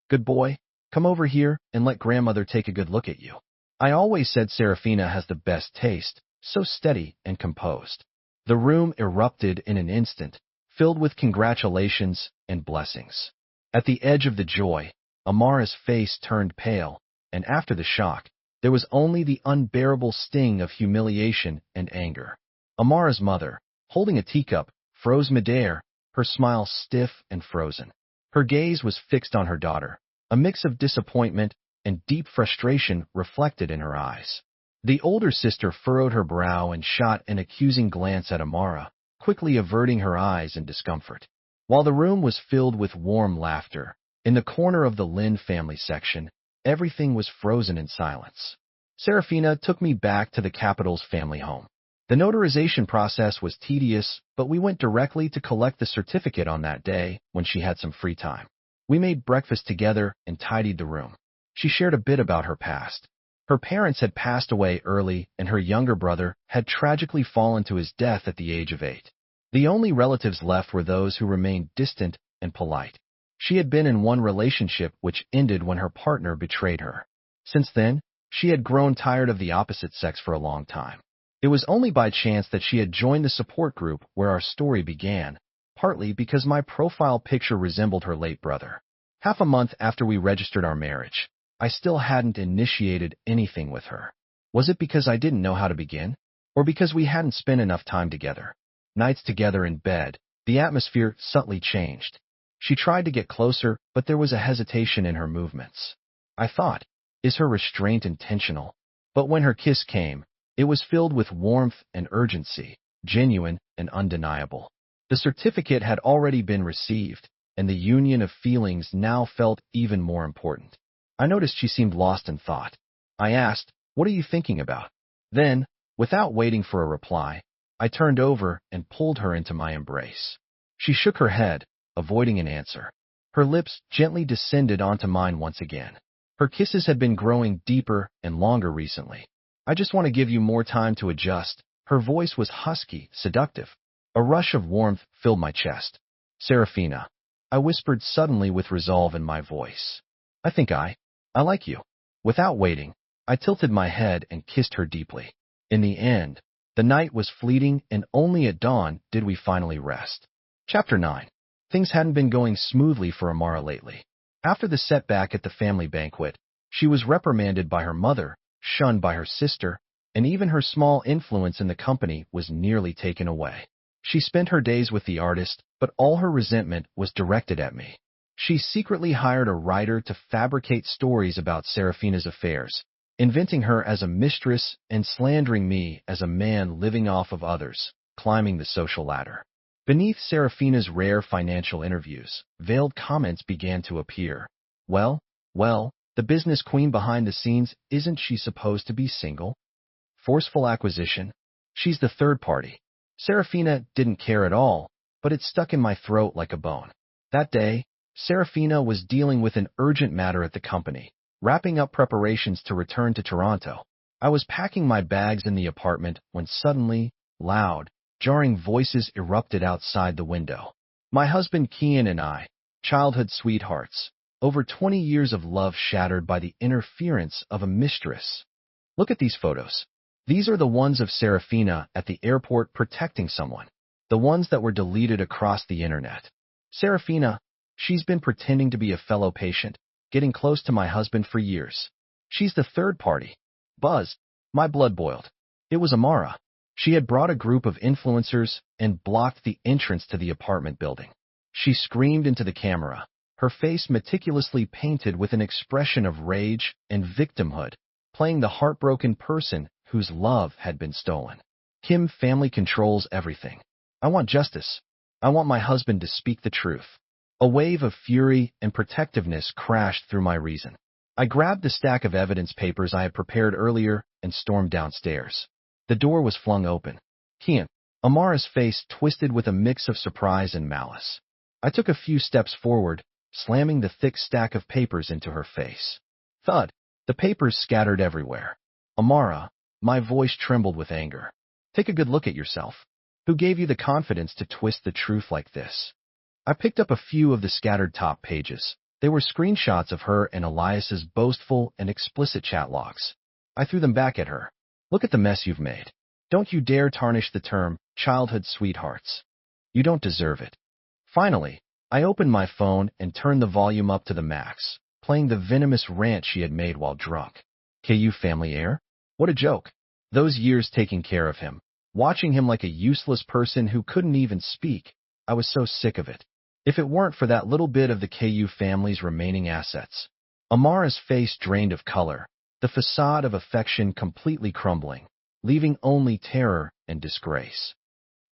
good boy, come over here and let grandmother take a good look at you." I always said Serafina has the best taste, so steady and composed. The room erupted in an instant, filled with congratulations and blessings. At the edge of the joy, Amara's face turned pale, and after the shock, there was only the unbearable sting of humiliation and anger. Amara's mother, holding a teacup, froze midair, her smile stiff and frozen. Her gaze was fixed on her daughter, a mix of disappointment and deep frustration reflected in her eyes. The older sister furrowed her brow and shot an accusing glance at Amara, quickly averting her eyes in discomfort. While the room was filled with warm laughter, in the corner of the Lin family section, everything was frozen in silence. Serafina took me back to the capital's family home. The notarization process was tedious, but we went directly to collect the certificate on that day when she had some free time. We made breakfast together and tidied the room. She shared a bit about her past. Her parents had passed away early, and her younger brother had tragically fallen to his death at the age of 8. The only relatives left were those who remained distant and polite. She had been in one relationship which ended when her partner betrayed her. Since then, she had grown tired of the opposite sex for a long time. It was only by chance that she had joined the support group where our story began, partly because my profile picture resembled her late brother. Half a month after we registered our marriage, I still hadn't initiated anything with her. Was it because I didn't know how to begin? Or because we hadn't spent enough time together? Nights together in bed, the atmosphere subtly changed. She tried to get closer, but there was a hesitation in her movements. I thought, is her restraint intentional? But when her kiss came, it was filled with warmth and urgency, genuine and undeniable. The certificate had already been received, and the union of feelings now felt even more important. I noticed she seemed lost in thought. I asked, "What are you thinking about?" Then, without waiting for a reply, I turned over and pulled her into my embrace. She shook her head, avoiding an answer. Her lips gently descended onto mine once again. Her kisses had been growing deeper and longer recently. "I just want to give you more time to adjust." Her voice was husky, seductive. A rush of warmth filled my chest. "Serafina," I whispered suddenly with resolve in my voice. I think I like you." Without waiting, I tilted my head and kissed her deeply. In the end, the night was fleeting, and only at dawn did we finally rest. Chapter 9. Things hadn't been going smoothly for Amara lately. After the setback at the family banquet, she was reprimanded by her mother, shunned by her sister, and even her small influence in the company was nearly taken away. She spent her days with the artist, but all her resentment was directed at me. She secretly hired a writer to fabricate stories about Serafina's affairs, inventing her as a mistress and slandering me as a man living off of others, climbing the social ladder. Beneath Serafina's rare financial interviews, veiled comments began to appear. Well, the business queen behind the scenes, isn't she supposed to be single? Forceful acquisition? She's the third party. Serafina didn't care at all, but it stuck in my throat like a bone. That day, Serafina was dealing with an urgent matter at the company, wrapping up preparations to return to Toronto. I was packing my bags in the apartment when suddenly, loud, jarring voices erupted outside the window. My husband Kian and I, childhood sweethearts, over 20 years of love shattered by the interference of a mistress. Look at these photos. These are the ones of Serafina at the airport protecting someone. The ones that were deleted across the internet. Serafina, she's been pretending to be a fellow patient, getting close to my husband for years. She's the third party. Buzz, my blood boiled. It was Amara. She had brought a group of influencers and blocked the entrance to the apartment building. She screamed into the camera, her face meticulously painted with an expression of rage and victimhood, playing the heartbroken person whose love had been stolen. Kim family controls everything. I want justice. I want my husband to speak the truth. A wave of fury and protectiveness crashed through my reason. I grabbed the stack of evidence papers I had prepared earlier and stormed downstairs. The door was flung open. Kian, Amara's face twisted with a mix of surprise and malice. I took a few steps forward, slamming the thick stack of papers into her face. Thud. The papers scattered everywhere. Amara, my voice trembled with anger. Take a good look at yourself. Who gave you the confidence to twist the truth like this? I picked up a few of the scattered top pages. They were screenshots of her and Elias's boastful and explicit chat logs. I threw them back at her. Look at the mess you've made. Don't you dare tarnish the term childhood sweethearts. You don't deserve it. Finally, I opened my phone and turned the volume up to the max, playing the venomous rant she had made while drunk. KU family heir? What a joke. Those years taking care of him, watching him like a useless person who couldn't even speak. I was so sick of it. If it weren't for that little bit of the KU family's remaining assets. Amara's face drained of color, the facade of affection completely crumbling, leaving only terror and disgrace.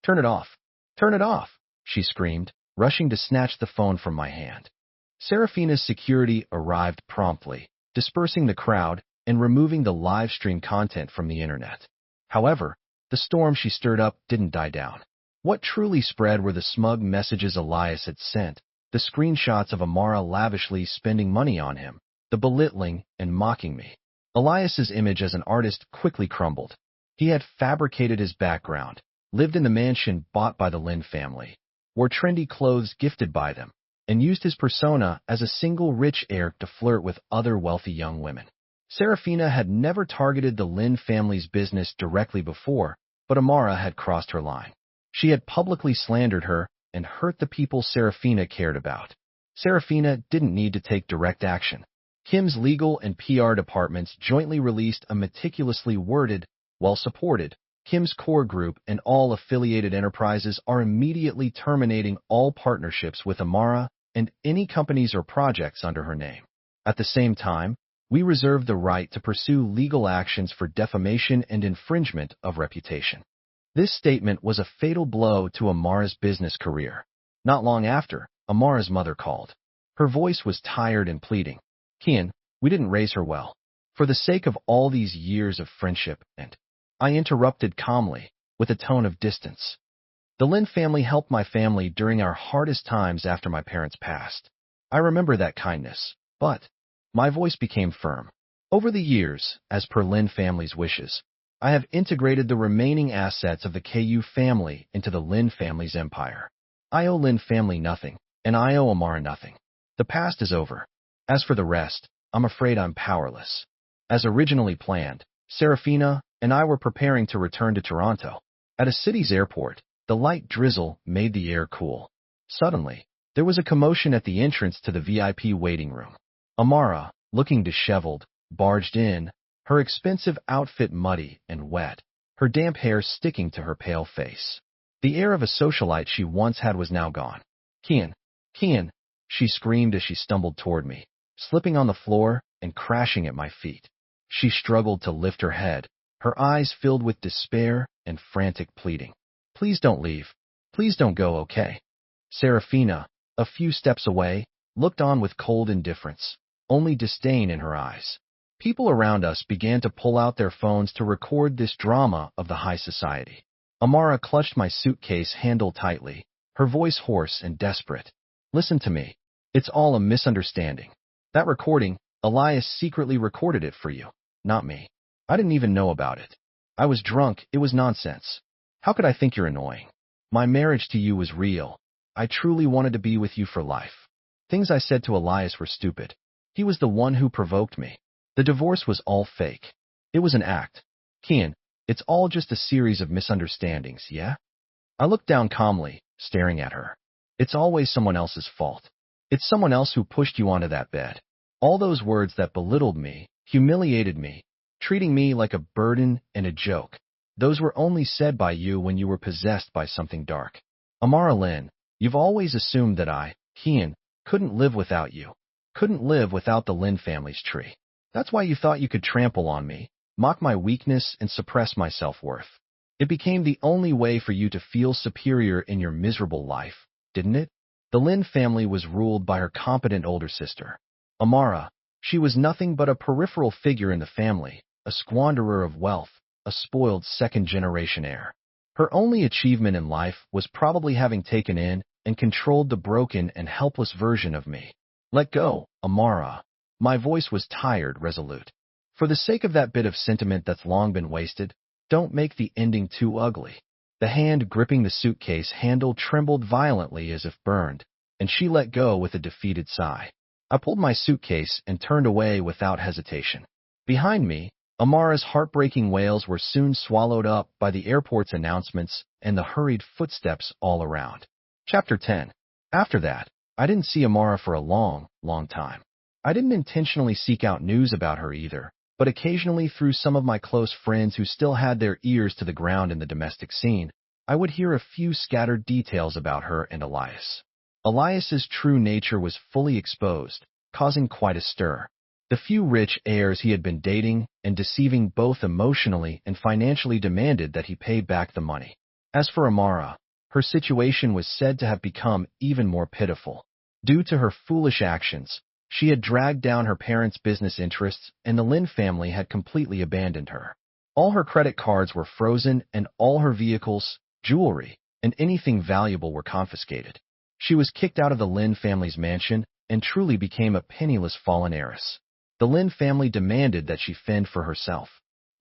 Turn it off. Turn it off, she screamed, rushing to snatch the phone from my hand. Serafina's security arrived promptly, dispersing the crowd and removing the live stream content from the internet. However, the storm she stirred up didn't die down. What truly spread were the smug messages Elias had sent, the screenshots of Amara lavishly spending money on him, the belittling and mocking me. Elias's image as an artist quickly crumbled. He had fabricated his background, lived in the mansion bought by the Lin family, wore trendy clothes gifted by them, and used his persona as a single rich heir to flirt with other wealthy young women. Serafina had never targeted the Lin family's business directly before, but Amara had crossed her line. She had publicly slandered her and hurt the people Serafina cared about. Serafina didn't need to take direct action. Kim's legal and PR departments jointly released a meticulously worded, well-supported, Kim's core group and all affiliated enterprises are immediately terminating all partnerships with Amara and any companies or projects under her name. At the same time, we reserve the right to pursue legal actions for defamation and infringement of reputation. This statement was a fatal blow to Amara's business career. Not long after, Amara's mother called. Her voice was tired and pleading. Kian, we didn't raise her well. For the sake of all these years of friendship and... I interrupted calmly, with a tone of distance. The Lin family helped my family during our hardest times after my parents passed. I remember that kindness, but... My voice became firm. Over the years, as per Lin family's wishes, I have integrated the remaining assets of the KU family into the Lin family's empire. I owe Lin family nothing, and I owe Amara nothing. The past is over. As for the rest, I'm afraid I'm powerless. As originally planned, Serafina and I were preparing to return to Toronto. At a city's airport, the light drizzle made the air cool. Suddenly, there was a commotion at the entrance to the VIP waiting room. Amara, looking disheveled, barged in, her expensive outfit muddy and wet, her damp hair sticking to her pale face. The air of a socialite she once had was now gone. Kian, Kian, she screamed as she stumbled toward me, slipping on the floor and crashing at my feet. She struggled to lift her head, her eyes filled with despair and frantic pleading. Please don't leave. Please don't go, okay? Serafina, a few steps away, looked on with cold indifference, only disdain in her eyes. People around us began to pull out their phones to record this drama of the high society. Amara clutched my suitcase handle tightly, her voice hoarse and desperate. Listen to me. It's all a misunderstanding. That recording, Elias secretly recorded it for you, not me. I didn't even know about it. I was drunk, it was nonsense. How could I think you're annoying? My marriage to you was real. I truly wanted to be with you for life. Things I said to Elias were stupid. He was the one who provoked me. The divorce was all fake. It was an act. Kian, it's all just a series of misunderstandings, yeah? I looked down calmly, staring at her. It's always someone else's fault. It's someone else who pushed you onto that bed. All those words that belittled me, humiliated me, treating me like a burden and a joke. Those were only said by you when you were possessed by something dark. Amara Lynn, you've always assumed that I, Kian, couldn't live without you. Couldn't live without the Lynn family's tree. That's why you thought you could trample on me, mock my weakness, and suppress my self-worth. It became the only way for you to feel superior in your miserable life, didn't it? The Lynn family was ruled by her competent older sister. Amara, she was nothing but a peripheral figure in the family, a squanderer of wealth, a spoiled second-generation heir. Her only achievement in life was probably having taken in and controlled the broken and helpless version of me. Let go, Amara. My voice was tired, resolute. For the sake of that bit of sentiment that's long been wasted, don't make the ending too ugly. The hand gripping the suitcase handle trembled violently as if burned, and she let go with a defeated sigh. I pulled my suitcase and turned away without hesitation. Behind me, Amara's heartbreaking wails were soon swallowed up by the airport's announcements and the hurried footsteps all around. Chapter 10. After that, I didn't see Amara for a long, long time. I didn't intentionally seek out news about her either, but occasionally through some of my close friends who still had their ears to the ground in the domestic scene, I would hear a few scattered details about her and Elias. Elias's true nature was fully exposed, causing quite a stir. The few rich heirs he had been dating and deceiving both emotionally and financially demanded that he pay back the money. As for Amara, her situation was said to have become even more pitiful. Due to her foolish actions, she had dragged down her parents' business interests, and the Lynn family had completely abandoned her. All her credit cards were frozen, and all her vehicles, jewelry, and anything valuable were confiscated. She was kicked out of the Lynn family's mansion and truly became a penniless fallen heiress. The Lynn family demanded that she fend for herself.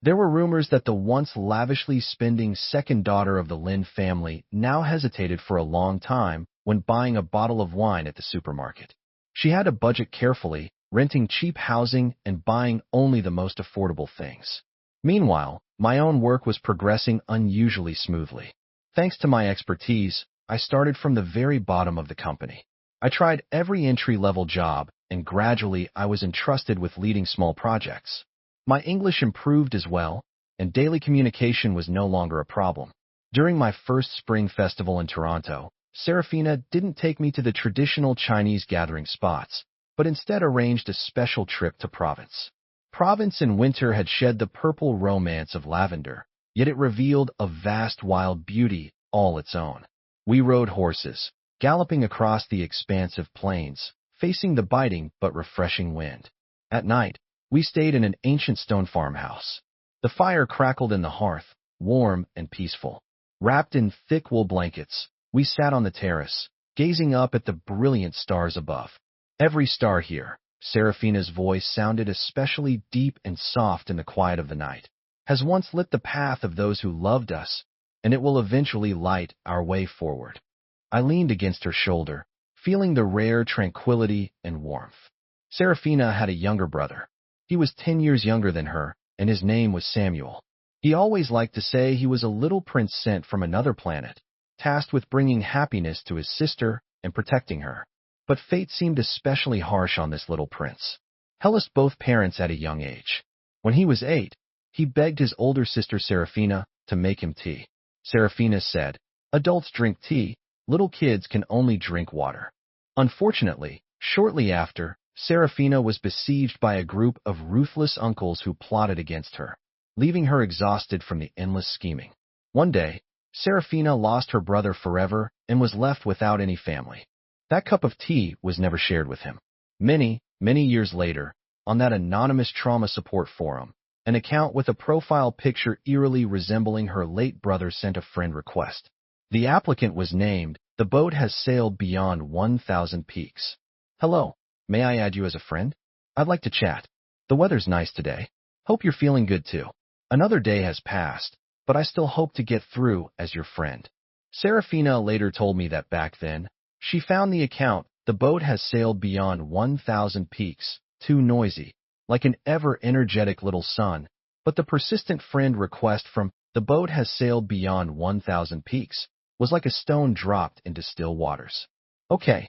There were rumors that the once lavishly spending second daughter of the Lynn family now hesitated for a long time when buying a bottle of wine at the supermarket. She had to budget carefully, renting cheap housing and buying only the most affordable things. Meanwhile, my own work was progressing unusually smoothly. Thanks to my expertise, I started from the very bottom of the company. I tried every entry-level job, and gradually I was entrusted with leading small projects. My English improved as well, and daily communication was no longer a problem. During my first spring festival in Toronto, Serafina didn't take me to the traditional Chinese gathering spots, but instead arranged a special trip to Provence. Provence in winter had shed the purple romance of lavender, yet it revealed a vast wild beauty all its own. We rode horses, galloping across the expansive plains, facing the biting but refreshing wind. At night, we stayed in an ancient stone farmhouse. The fire crackled in the hearth, warm and peaceful. Wrapped in thick wool blankets, we sat on the terrace, gazing up at the brilliant stars above. Every star here, Serafina's voice sounded especially deep and soft in the quiet of the night, has once lit the path of those who loved us, and it will eventually light our way forward. I leaned against her shoulder, feeling the rare tranquility and warmth. Serafina had a younger brother. He was 10 years younger than her, and his name was Samuel. He always liked to say he was a little prince sent from another planet, tasked with bringing happiness to his sister and protecting her. But fate seemed especially harsh on this little prince. He lost both parents at a young age. When he was 8, he begged his older sister Serafina to make him tea. Serafina said, Adults drink tea, little kids can only drink water. Unfortunately, shortly after, Serafina was besieged by a group of ruthless uncles who plotted against her, leaving her exhausted from the endless scheming. One day, Serafina lost her brother forever and was left without any family. That cup of tea was never shared with him. Many years later, on that anonymous trauma support forum, an account with a profile picture eerily resembling her late brother sent a friend request. The applicant was named, "The boat has sailed beyond 1,000 peaks. Hello, may I add you as a friend? I'd like to chat. The weather's nice today. Hope you're feeling good too. Another day has passed, but I still hope to get through as your friend." Serafina later told me that back then, she found the account, "The boat has sailed beyond 1,000 peaks, too noisy, like an ever-energetic little son," but the persistent friend request from "The boat has sailed beyond 1,000 peaks" was like a stone dropped into still waters. Okay,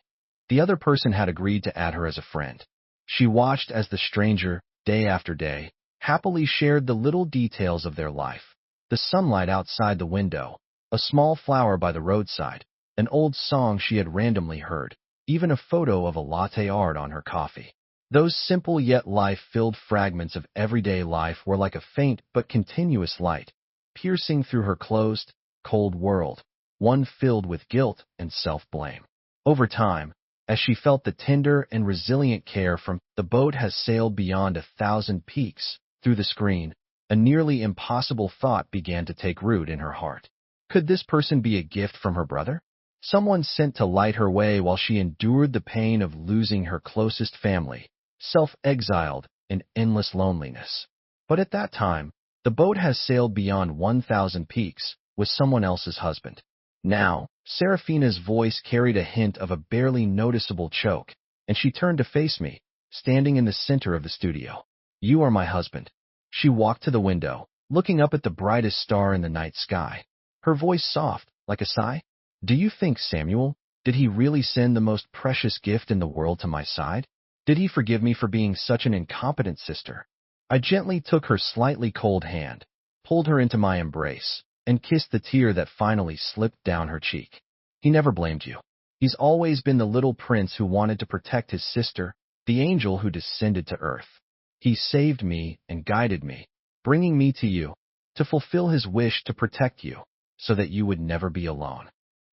the other person had agreed to add her as a friend. She watched as the stranger, day after day, happily shared the little details of their life. The sunlight outside the window, a small flower by the roadside, an old song she had randomly heard, even a photo of a latte art on her coffee. Those simple yet life-filled fragments of everyday life were like a faint but continuous light, piercing through her closed, cold world, one filled with guilt and self-blame. Over time, as she felt the tender and resilient care from "The boat has sailed beyond 1,000 peaks" through the screen, a nearly impossible thought began to take root in her heart. Could this person be a gift from her brother? Someone sent to light her way while she endured the pain of losing her closest family, self-exiled in endless loneliness. But at that time, "The boat has sailed beyond 1,000 peaks" was someone else's husband. Now, Serafina's voice carried a hint of a barely noticeable choke, and she turned to face me, standing in the center of the studio. "You are my husband." She walked to the window, looking up at the brightest star in the night sky. Her voice soft, like a sigh. "Do you think, Samuel, did he really send the most precious gift in the world to my side? Did he forgive me for being such an incompetent sister?" I gently took her slightly cold hand, pulled her into my embrace, and kissed the tear that finally slipped down her cheek. "He never blamed you. He's always been the little prince who wanted to protect his sister, the angel who descended to earth. He saved me and guided me, bringing me to you, to fulfill his wish to protect you, so that you would never be alone."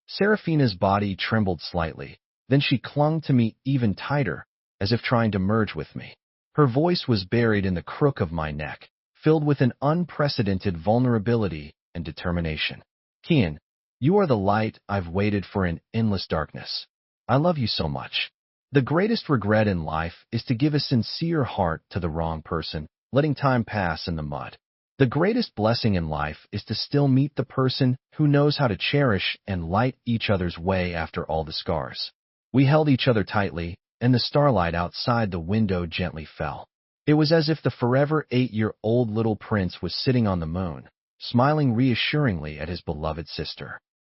Serafina's body trembled slightly, then she clung to me even tighter, as if trying to merge with me. Her voice was buried in the crook of my neck, filled with an unprecedented vulnerability and determination. "Kian, you are the light I've waited for in endless darkness. I love you so much. The greatest regret in life is to give a sincere heart to the wrong person, letting time pass in the mud. The greatest blessing in life is to still meet the person who knows how to cherish and light each other's way after all the scars." We held each other tightly, and the starlight outside the window gently fell. It was as if the forever 8-year-old little prince was sitting on the moon, smiling reassuringly at his beloved sister.